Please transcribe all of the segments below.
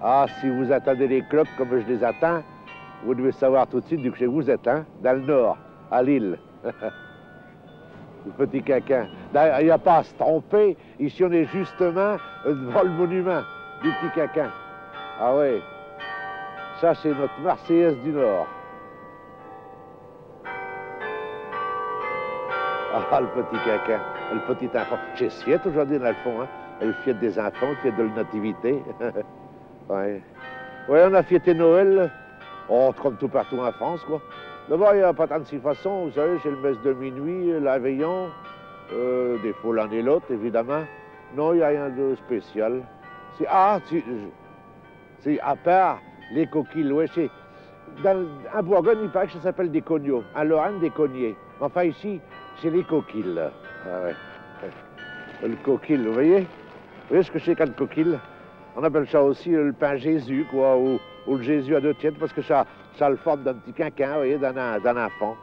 Ah, si vous attendez les cloques comme je les attends, vous devez savoir tout de suite du que vous êtes, hein, dans le nord, à Lille. Le petit Quinquin. Il n'y a pas à se tromper. Ici, on est justement devant le monument du petit Quinquin. Ah oui. Ça, c'est notre Marseillaise du Nord. Ah, le petit Quinquin, le petit enfant. J'ai fiette aujourd'hui, dans le fond, hein. Elle fiette des enfants, fiette de la nativité. Ouais. Ouais, on a fêté Noël. Oh, comme tout partout en France, quoi. D'abord, il n'y a pas tant de six façons. Vous savez, j'ai le messe de minuit, l'Aveyron, des fois l'un et l'autre, évidemment. Non, il n'y a rien de spécial. C'est à part les coquilles. Ouais, en Bourgogne, il paraît que ça s'appelle des cognots. En Lorraine, des cognets. Enfin, ici, c'est les coquilles. Ah ouais. Le coquille, vous voyez? Vous voyez ce que c'est qu'un coquille? On appelle ça aussi le pain Jésus, quoi, ou le Jésus à deux tièdes, parce que ça a le forme d'un petit quinquin, vous voyez, d'un enfant.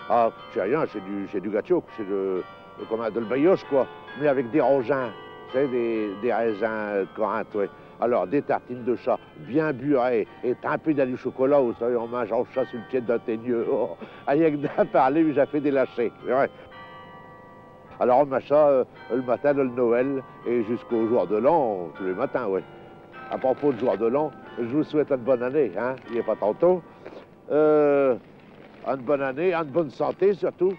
Ah, c'est rien, c'est du gâteau, c'est de le brioche, quoi, mais avec des raisins, vous savez, des raisins de Corinthe, ouais. Alors, des tartines de chat bien burées et un peu du chocolat, vous savez, on mange en chat sur le pied d'un teigneux. Oh, rien que d'en parler, j'ai fait des lâchers. Ouais. Alors on mange ça le matin de Noël et jusqu'au jour de l'an, tous les matins, oui. À propos de jour de l'an, je vous souhaite une bonne année, hein, il n'y a pas tantôt. Une bonne année, une bonne santé surtout.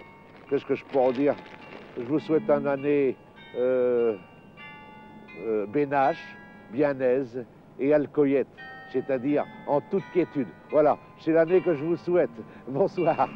Qu'est-ce que je peux en dire? Je vous souhaite une année bénache, bien aise et alcoyette, c'est-à-dire en toute quiétude. Voilà, c'est l'année que je vous souhaite. Bonsoir.